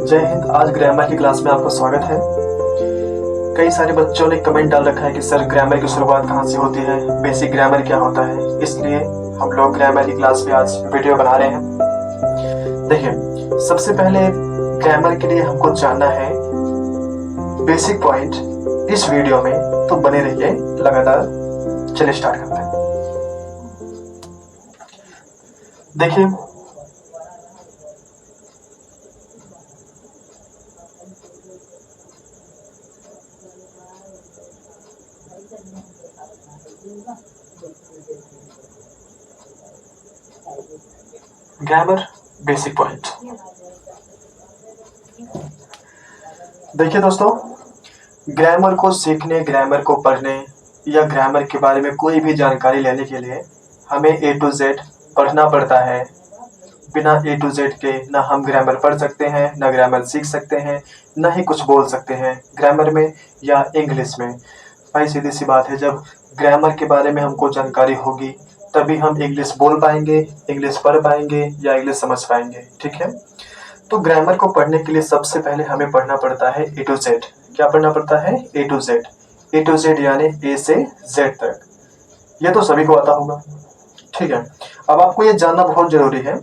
जय हिंद। आज ग्रामर की क्लास में आपका स्वागत है। कई सारे बच्चों ने कमेंट डाल रखा है कि सर ग्रामर की शुरुआत कहाँ से होती है, बेसिक ग्रामर क्या होता है। इसलिए हम लोग ग्रामर की क्लास में आज वीडियो बना रहे हैं। देखिए, सबसे पहले ग्रामर के लिए हमको जानना है बेसिक पॉइंट इस वीडियो में, तो बने रहिए लगातार। चलिए स्टार्ट करते हैं। देखिए, ग्रामर बेसिक पॉइंट। देखिए दोस्तों, ग्रामर को सीखने, ग्रामर को पढ़ने या ग्रामर के बारे में कोई भी जानकारी लेने के लिए हमें A to Z पढ़ना पड़ता है। बिना A to Z के ना हम ग्रामर पढ़ सकते हैं, ना ग्रामर सीख सकते हैं, ना ही कुछ बोल सकते हैं ग्रामर में या इंग्लिश में। भाई सीधी सी बात है, जब ग्रामर के बारे में हमको जानकारी होगी तभी हम इंग्लिश बोल पाएंगे, इंग्लिश पढ़ पाएंगे या इंग्लिश समझ पाएंगे। ठीक है, तो ग्रामर को पढ़ने के लिए सबसे पहले हमें पढ़ना पड़ता है A to Z। क्या पढ़ना पड़ता है? A to Z। A to Z यानी A से Z तक। ये तो सभी को आता होगा। ठीक है, अब आपको ये जानना बहुत जरूरी है,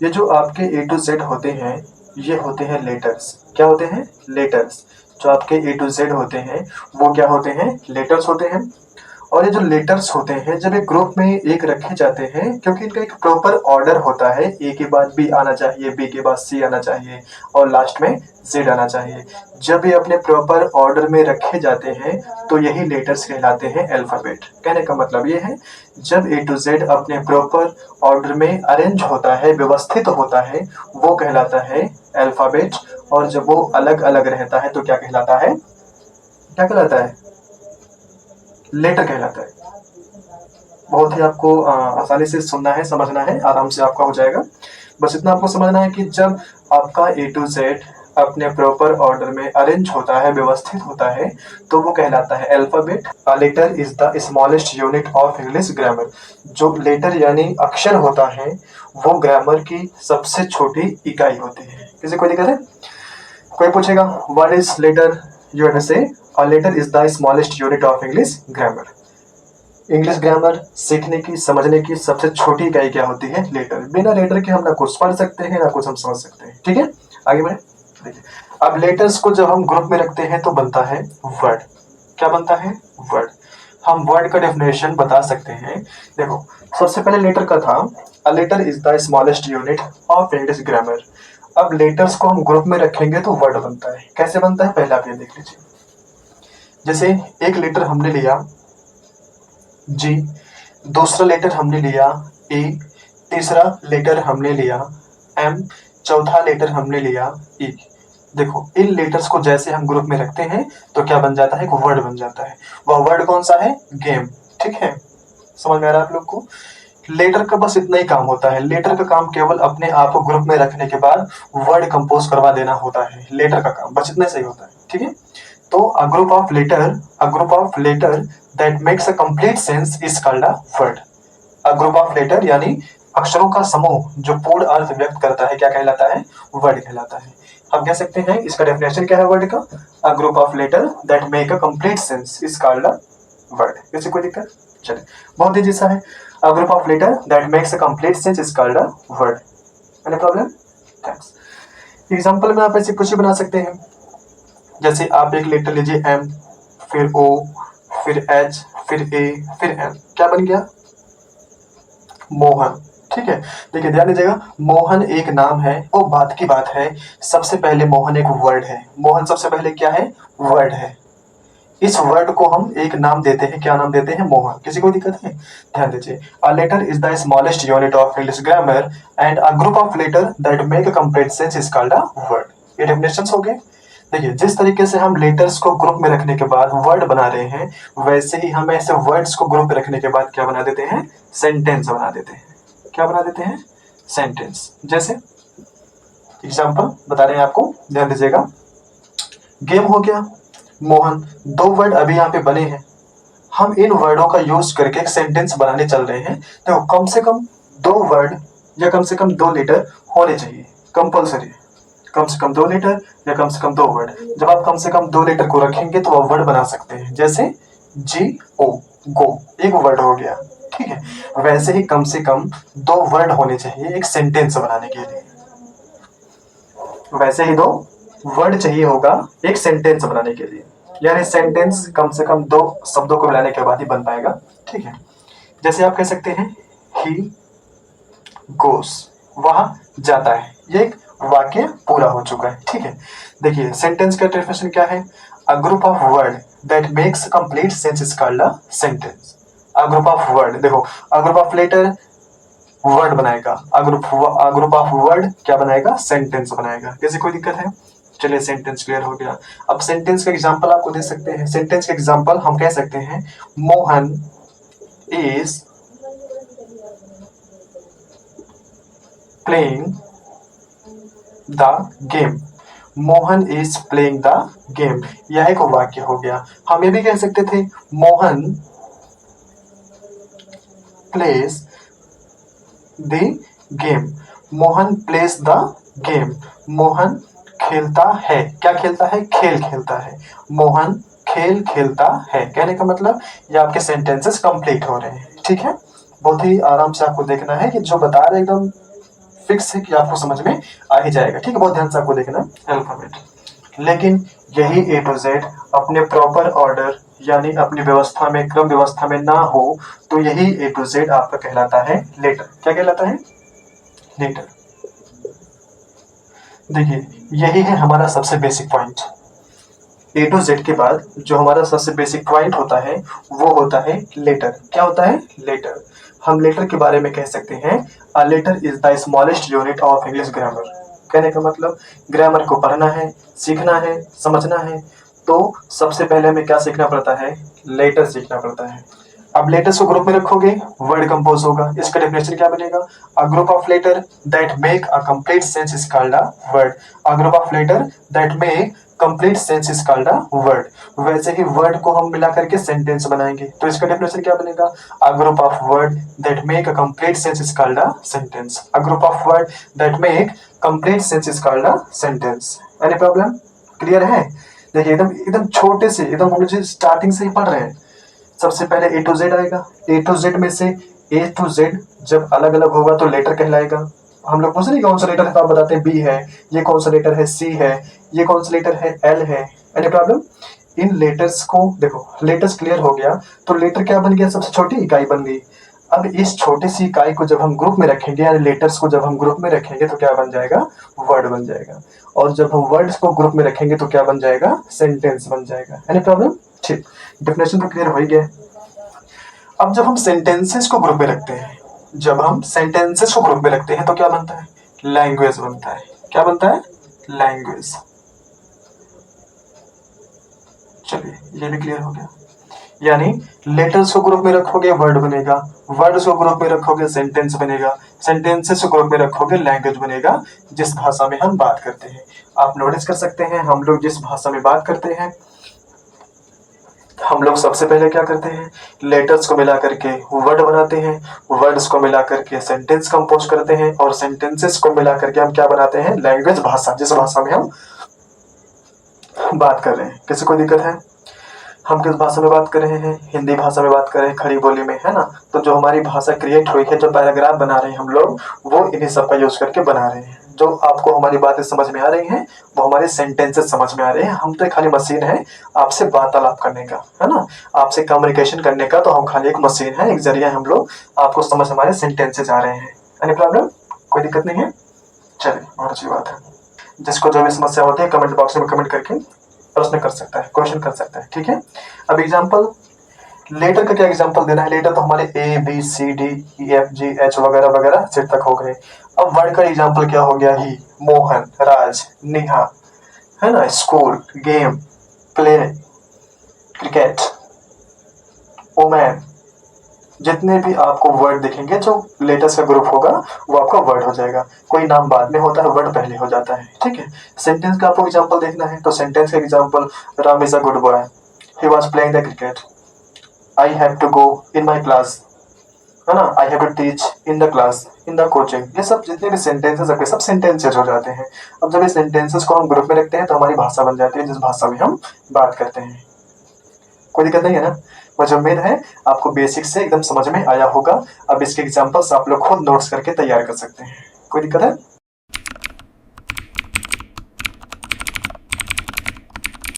ये जो आपके A to Z होते हैं ये होते हैं लेटर्स। क्या होते हैं? लेटर्स। जो आपके A to Z होते हैं वो क्या होते हैं? लेटर्स होते हैं। और ये जो लेटर्स होते हैं जब एक ग्रुप में एक रखे जाते हैं, क्योंकि इनका एक प्रॉपर ऑर्डर होता है, ए के बाद बी आना चाहिए, बी के बाद सी आना चाहिए और लास्ट में जेड आना चाहिए। जब ये अपने प्रॉपर ऑर्डर में रखे जाते हैं तो यही लेटर्स कहलाते हैं अल्फाबेट। कहने का मतलब ये है, जब A to Z अपने प्रॉपर ऑर्डर में अरेंज होता है, व्यवस्थित होता है, वो कहलाता है अल्फाबेट। और जब वो अलग अलग रहता है तो क्या कहलाता है? क्या कहलाता है? लेटर कहलाता है। बहुत ही आपको आसानी से सुनना है, समझना है, आराम से आपका हो जाएगा। बस इतना आपको समझना है कि जब आपका A to Z अपने प्रॉपर ऑर्डर में अरेंज होता है, व्यवस्थित होता है, तो वो कहलाता है alphabet. A letter is the smallest unit of English grammar. जो लेटर यानी अक्षर होता है वो ग्रामर की सबसे छोटी इकाई होती है। किसी को दिक्कत है? कोई पूछेगा what is letter, you have to say a letter is the smallest unit of English grammar. English grammar सीखने की, समझने की सबसे छोटी इकाई क्या होती है? लेटर। बिना लेटर के हम ना कुछ पढ़ सकते हैं ना कुछ हम समझ सकते हैं। ठीक है, आगे बढ़े। देखिए, अब लेटर्स को जब हम ग्रुप में रखते हैं तो बनता है वर्ड। क्या बनता है? वर्ड। हम वर्ड का डेफिनेशन बता सकते हैं। देखो, सबसे पहले लेटर का था a letter is the smallest unit of English grammar. अब लेटर्स को हम ग्रुप में रखेंगे तो वर्ड बनता है। कैसे बनता है पहले आप ये देख लीजिए। जैसे एक लेटर हमने लिया जी, दूसरा लेटर हमने लिया ए, तीसरा लेटर हमने लिया एम, चौथा लेटर हमने लिया ई। देखो, इन लेटर्स को जैसे हम ग्रुप में रखते हैं तो क्या बन जाता है? एक वर्ड बन जाता है। वह वर्ड कौन सा है? गेम। ठीक है, समझ में आ रहा है आप लोग को? लेटर का बस इतना ही काम होता है। लेटर का काम केवल अपने आप को ग्रुप में रखने के बाद वर्ड कंपोज करवा देना होता है। लेटर का काम बस इतना सही होता है। ठीक है, तो a group of letter that makes a complete sense is called a word। a group of letter यानी अक्षरों का समूह जो पूर्ण अर्थ व्यक्त करता है क्या कहलाता है? वर्ड कहलाता है। हम कह सकते हैं इसका डेफिनेशन क्या है वर्ड का? a group of letter that make a complete sense is called a word। किसी कोई दिक्कत? चलिए, बहुत तेजी सा है। a group of letter that makes a complete sense is called a word। any problem? Thanks. Example में आप ऐसे कुछ भी बना सकते हैं। जैसे आप एक लेटर लीजिए एम, फिर ओ, फिर एच, फिर ए, फिर एम। क्या बन गया? मोहन। ठीक है, देखिए ध्यान दीजिएगा, मोहन एक नाम है, वो बात की बात है। सबसे पहले मोहन एक वर्ड है। मोहन सबसे पहले क्या है? वर्ड है। इस वर्ड को हम एक नाम देते हैं। क्या नाम देते हैं? मोहन। किसी को दिक्कत है? ध्यान दीजिए, a letter is the smallest unit of English grammar and a group of letter that make a complete sense is called a word. ये डेफिनेशंस हो गए। देखिए, जिस तरीके से हम लेटर्स को ग्रुप में रखने के बाद वर्ड बना रहे हैं, वैसे ही हम ऐसे वर्ड्स को ग्रुप में रखने के बाद क्या बना देते हैं? सेंटेंस बना देते हैं। क्या बना देते हैं? सेंटेंस। जैसे एग्जांपल बता रहे हैं आपको, ध्यान दीजिएगा। गेम हो गया, मोहन। दो वर्ड अभी यहाँ पे बने हैं, हम इन वर्डों का यूज करके एक सेंटेंस बनाने चल रहे हैं। तो कम से कम दो वर्ड या कम से कम दो लेटर होने चाहिए, कंपल्सरी। कम से कम 2 लेटर या कम से कम 2 वर्ड। जब आप कम से कम 2 लेटर को रखेंगे तो आप वर्ड बना सकते हैं, जैसे GO गो एक वर्ड हो गया, ठीक है। वैसे ही कम से कम 2 वर्ड होने चाहिए एक सेंटेंस बनाने के लिए, वैसे ही 2 वर्ड चाहिए होगा एक सेंटेंस बनाने के लिए, यानी सेंटेंस कम से कम 2 शब्दों को मिलाने के बाद ही बन पाएगा, ठीक है। जैसे आप कह सकते हैं ही गोस, वह जाता है, ये एक वाक्य पूरा हो चुका है, ठीक है। देखिए सेंटेंस का डेफिनेशन क्या है, a group of word that makes complete sense is called a sentence. A group of word, देखो a group of letter word बनाएगा, अ ग्रुप ऑफ वर्ड क्या बनाएगा, सेंटेंस बनाएगा। कैसे, कोई दिक्कत है? चलिए सेंटेंस क्लियर हो गया। अब सेंटेंस का एग्जांपल आपको दे सकते हैं। सेंटेंस का एग्जांपल हम कह सकते हैं Mohan is playing the game. Mohan is playing the game, यह एक वाक्य हो गया। हम ये भी कह सकते थे Mohan plays the game. Mohan plays the game, Mohan खेलता है, क्या खेलता है, खेल खेलता है। मोहन खेल खेलता है, कहने का मतलब ये आपके सेंटेंसेस कंप्लीट हो रहे हैं, ठीक है। बहुत ही आराम से आपको देखना है कि जो बता रहे हैं एकदम फिक्स है कि आपको समझ में आ ही जाएगा, ठीक है। बहुत ध्यान से आपको देखना है अल्फाबेट। लेकिन यही A to Z अपने प्रॉपर ऑर्डर यानी अपनी व्यवस्था में, क्रम व्यवस्था में ना हो तो यही A to Z आपका कहलाता है लेटर। क्या कहलाता है? लेटर। देखिए यही है हमारा सबसे basic point. A to Z के बाद जो हमारा सबसे बेसिक पॉइंट होता है वो होता है लेटर। क्या होता है? लेटर। हम लेटर के बारे में कह सकते हैं a letter is the smallest unit of English grammar. कहने का मतलब ग्रामर को पढ़ना है, सीखना है, समझना है तो सबसे पहले हमें क्या सीखना पड़ता है? लेटर सीखना पड़ता है। अब लेटर्स को ग्रुप में रखोगे वर्ड कंपोज होगा। इसका डेफिनेशन क्या बनेगा? A group of letter that make a complete sense is called a word. A group of letter that make complete sense is called a word. वैसे ही वर्ड को हम मिला करके सेंटेंस बनाएंगे तो इसका डेफिनेशन क्या बनेगा? A group of word that make a complete sense is called a sentence. A group of word that make complete sense is called a sentence. Any problem? Clear है? देखिए एकदम एकदम छोटे से, एकदम हम लोग स्टार्टिंग से ही पढ़ रहे हैं। सबसे पहले A to Z आएगा। A to Z में से A to Z जब अलग अलग होगा तो लेटर कहलाएगा। हम लोग पूछ रहे कौन सा लेटर है तो आप बताते हैं B है, ये कौन सा लेटर है C है, ये कौन सा लेटर है L है। Any problem? इन लेटर्स को देखो, लेटर्स क्लियर हो गया तो लेटर क्या बन गया? सबसे छोटी इकाई बन गई। अब इस छोटी सी इकाई को जब हम ग्रुप में रखेंगे यानी लेटर्स को जब हम ग्रुप में रखेंगे तो क्या बन जाएगा? वर्ड बन जाएगा। और जब हम वर्ड्स को ग्रुप में रखेंगे तो क्या बन जाएगा? सेंटेंस बन जाएगा। Any problem? ठीक, डेफिनेशन तो क्लियर हो ही गया। अब जब हम सेंटेंसेस को ग्रुप में रखते हैं, जब हम सेंटेंसेस को ग्रुप में रखते हैं तो क्या बनता है? लैंग्वेज बनता है। क्या बनता है? लैंग्वेज। चलिए ये भी क्लियर हो गया। यानी लेटर्स को ग्रुप में रखोगे वर्ड बनेगा, वर्ड्स को ग्रुप में रखोगे सेंटेंस बनेगा, सेंटेंसेस को ग्रुप में रखोगे लैंग्वेज बनेगा, जिस भाषा में हम बात करते हैं। आप नोटिस कर सकते हैं हम लोग जिस भाषा में बात करते हैं हम लोग सबसे पहले क्या करते हैं? लेटर्स को मिला करके वर्ड बनाते हैं, वर्ड्स को मिला करके सेंटेंस कंपोज करते हैं और सेंटेंसेस को मिला करके हम क्या बनाते हैं? लैंग्वेज, भाषा, जिस भाषा में हम बात कर रहे हैं। किसी को दिक्कत है? हम किस भाषा में बात कर रहे हैं? हिंदी भाषा में बात कर रहे हैं, खड़ी बोली में, है ना। तो जो हमारी भाषा क्रिएट हुई है, जो पैराग्राफ बना रहे हैं हम लोग, वो इन्हीं सब का यूज करके बना रहे हैं। जो आपको हमारी बातें समझ में आ रही हैं वो हमारे सेंटेंसेस समझ में आ रहे हैं। हम तो खाली मशीन है आपसे वार्तालाप करने का, है ना, आपसे कम्युनिकेशन करने का। तो हम खाली एक मशीन है, एक जरिया है हम लोग, आपको समझ हमारे सेंटेंसेस आ रहे हैं। Any problem? कोई दिक्कत नहीं है? चलिए बहुत अच्छी बात है। जिसको जो भी समस्या होती है कमेंट बॉक्स में कमेंट करके प्रश्न कर सकता है, क्वेश्चन कर सकता है, ठीक है। अब एग्जांपल, लेटर का क्या एग्जांपल देना है? लेटर तो हमारे ABCDEFGH वगैरह वगैरह सेट तक हो गए। अब वर्ड का एग्जांपल क्या हो गया? ही, मोहन, राज, नेहा, है ना, school, game, play, cricket, women. जितने भी आपको वर्ड दिखेंगे जो लेटर्स का ग्रुप होगा वो आपका वर्ड हो जाएगा। कोई नाम बाद में होता है, वर्ड पहले हो जाता है, ठीक है। सेंटेंस का आपको एग्जांपल देखना है तो सेंटेंस का example, Ram is a good boy, he was playing the cricket, I have to go in my class, है ना, I have to teach in the class, in the coaching, ये सब जितने भी सेंटेंसेस आपके सब सेंटेंसेस हो जाते हैं। अब जब ये सेंटेंसेस को हम ग्रुप में रखते हैं तो हमारी भाषा बन जाती है जिस भाषा में हम बात करते हैं। कोई दिक्कत नहीं है ना। मुझे उम्मीद है आपको बेसिक से एकदम समझ में आया होगा। अब इसके एग्जांपल्स आप लोग खुद नोट्स करके तैयार कर सकते हैं। कोई दिक्कत है?